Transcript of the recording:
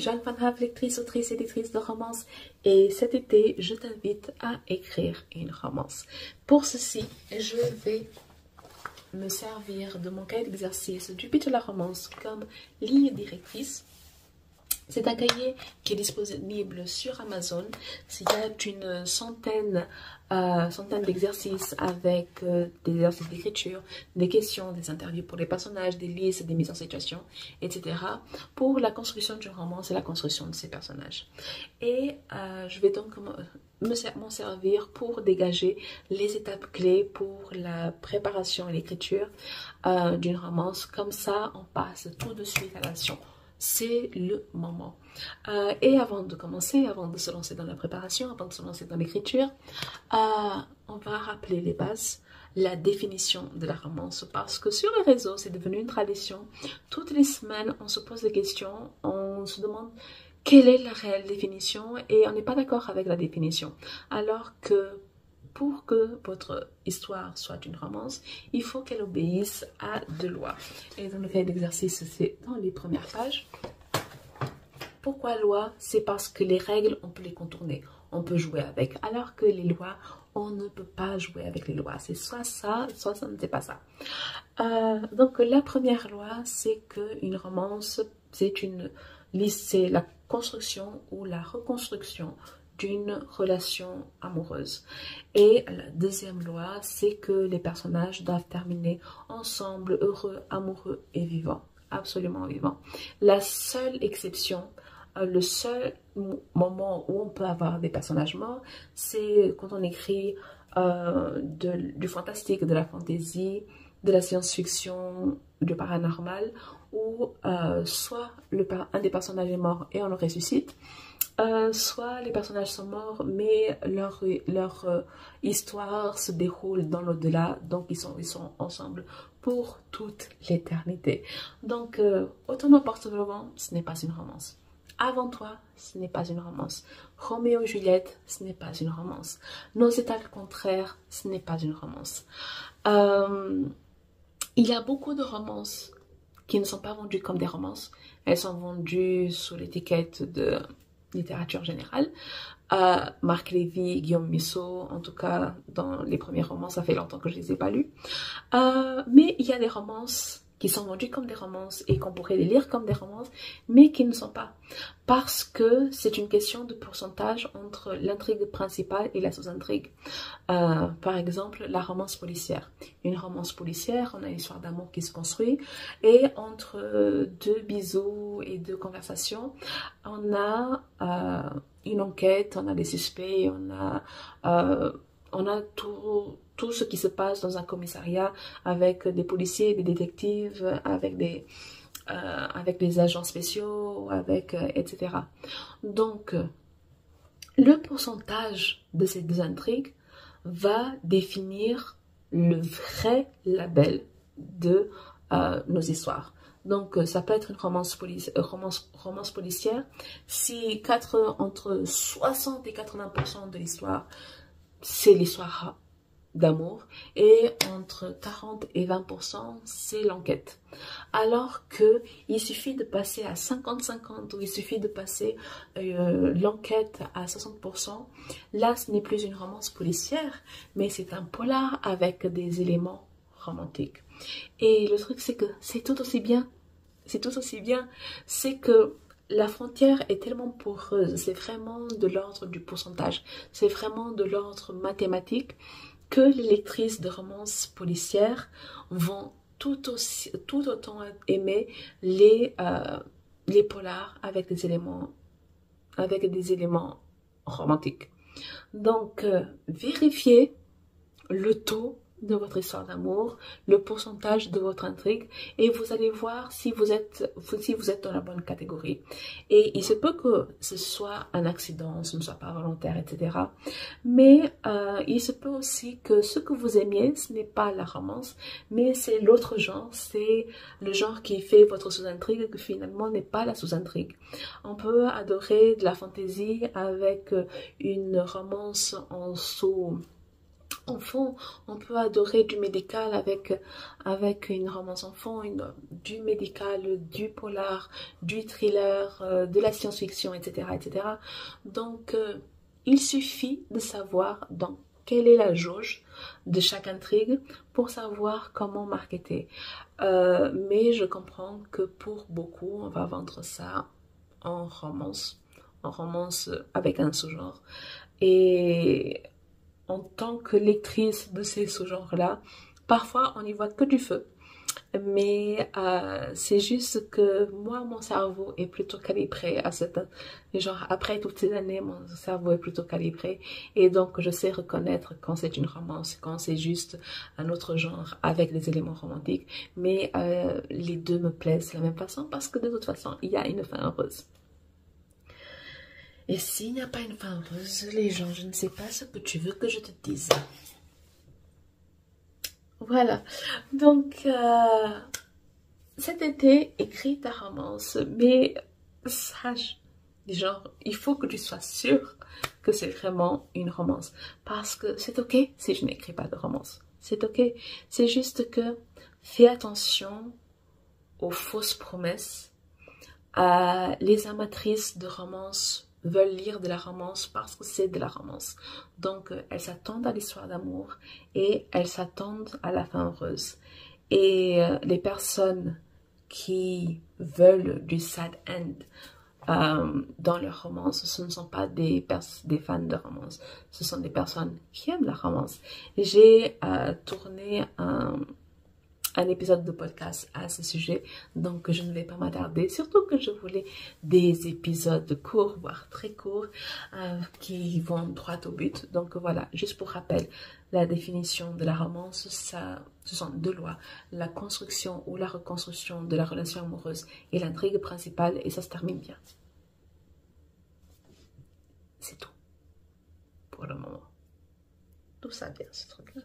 Jeanne Van Haaf, lectrice, autrice, éditrice de romance. Et cet été, je t'invite à écrire une romance. Pour ceci, je vais me servir de mon cahier d'exercice du Pitch de la romance comme ligne directrice. C'est un cahier qui est disponible sur Amazon. Il y a une centaine d'exercices avec des exercices d'écriture, des questions, des interviews pour les personnages, des listes, des mises en situation, etc. pour la construction du roman et la construction de ces personnages. Et je vais donc m'en servir pour dégager les étapes clés pour la préparation et l'écriture d'une romance. Comme ça, on passe tout de suite à l'action. C'est le moment. Et avant de commencer, avant de se lancer dans la préparation, avant de se lancer dans l'écriture, on va rappeler les bases, la définition de la romance, parce que sur les réseaux, c'est devenu une tradition. Toutes les semaines, on se pose des questions, on se demande quelle est la réelle définition et on n'est pas d'accord avec la définition. Alors que pour que votre histoire soit une romance, il faut qu'elle obéisse à deux lois. Et dans le cahier d'exercice, c'est dans les premières pages. Pourquoi loi? C'est parce que les règles, on peut les contourner, on peut jouer avec. Alors que les lois, on ne peut pas jouer avec les lois. C'est soit ça ne pas ça. Donc la première loi, c'est qu'une romance, c'est la construction ou la reconstruction d'une relation amoureuse. Et la deuxième loi, c'est que les personnages doivent terminer ensemble, heureux, amoureux et vivants, absolument vivants. La seule exception, le seul moment où on peut avoir des personnages morts, c'est quand on écrit du fantastique, de la fantaisie, de la science-fiction, du paranormal, où soit un des personnages est mort et on le ressuscite, soit les personnages sont morts mais leur histoire se déroule dans l'au-delà, donc ils sont ensemble pour toute l'éternité. Donc Autant n'importe le vent, ce n'est pas une romance. Avant toi, ce n'est pas une romance. Roméo et Juliette, ce n'est pas une romance. Nos états contraires, ce n'est pas une romance. Il y a beaucoup de romances qui ne sont pas vendues comme des romances. Elles sont vendues sous l'étiquette de littérature générale. Marc Lévy, Guillaume Musso, en tout cas dans les premiers romans, ça fait longtemps que je ne les ai pas lus. Mais il y a des romances qui sont vendues comme des romances et qu'on pourrait les lire comme des romances, mais qui ne sont pas. Parce que c'est une question de pourcentage entre l'intrigue principale et la sous-intrigue. Par exemple, la romance policière. Une romance policière, on a une histoire d'amour qui se construit, et entre deux bisous et deux conversations, on a une enquête, on a des suspects, on a tout ce qui se passe dans un commissariat avec des policiers, des détectives, avec des agents spéciaux, etc. Donc, le pourcentage de ces deux intrigues va définir le vrai label de nos histoires. Donc, ça peut être une romance policière si entre 60 et 80% de l'histoire, c'est l'histoire d'amour, et entre 40 et 20%, c'est l'enquête. Alors il suffit de passer à 50-50, ou il suffit de passer l'enquête à 60%. Là, ce n'est plus une romance policière, mais c'est un polar avec des éléments romantiques. Et le truc, c'est que c'est tout aussi bien. C'est que la frontière est tellement poreuse, c'est vraiment de l'ordre du pourcentage, c'est vraiment de l'ordre mathématique, que les lectrices de romances policières vont tout autant aimer les polars avec des éléments romantiques. Donc, vérifiez le taux de votre histoire d'amour, le pourcentage de votre intrigue, et vous allez voir si vous êtes dans la bonne catégorie. Et il se peut que ce soit un accident, ce ne soit pas volontaire, etc. Mais il se peut aussi que ce que vous aimiez, ce n'est pas la romance, mais c'est l'autre genre, c'est le genre qui fait votre sous-intrigue, que finalement n'est pas la sous-intrigue. On peut adorer de la fantaisie avec une romance enfant. On peut adorer du médical avec une romance enfant, du médical, du polar, du thriller, de la science-fiction, etc., etc. Donc, il suffit de savoir dans quelle est la jauge de chaque intrigue pour savoir comment marketer. Mais je comprends que pour beaucoup, on va vendre ça en romance avec un sous-genre. Et en tant que lectrice de ces sous-genres-là, parfois on n'y voit que du feu. Mais c'est juste que moi, mon cerveau est plutôt calibré à genre après toutes ces années, mon cerveau est plutôt calibré et donc je sais reconnaître quand c'est une romance, quand c'est juste un autre genre avec des éléments romantiques. Mais les deux me plaisent de la même façon parce que de toute façon, il y a une fin heureuse. Et s'il n'y a pas une fin heureuse, les gens, je ne sais pas ce que tu veux que je te dise. Voilà, donc cet été, écris ta romance, mais sache, genre, il faut que tu sois sûr que c'est vraiment une romance. Parce que c'est ok si je n'écris pas de romance, c'est ok. C'est juste que fais attention aux fausses promesses. Les amatrices de romance veulent lire de la romance parce que c'est de la romance. Donc, elles s'attendent à l'histoire d'amour et elles s'attendent à la fin heureuse. Et les personnes qui veulent du sad end dans leur romance, ce ne sont pas des fans de romance, ce sont des personnes qui aiment la romance. J'ai tourné un épisode de podcast à ce sujet, donc je ne vais pas m'attarder, surtout que je voulais des épisodes courts, voire très courts, qui vont droit au but. Donc voilà, juste pour rappel, la définition de la romance, ce sont deux lois, la construction ou la reconstruction de la relation amoureuse et l'intrigue principale, et ça se termine bien. C'est tout pour le moment. Tout ça bien, ce truc-là.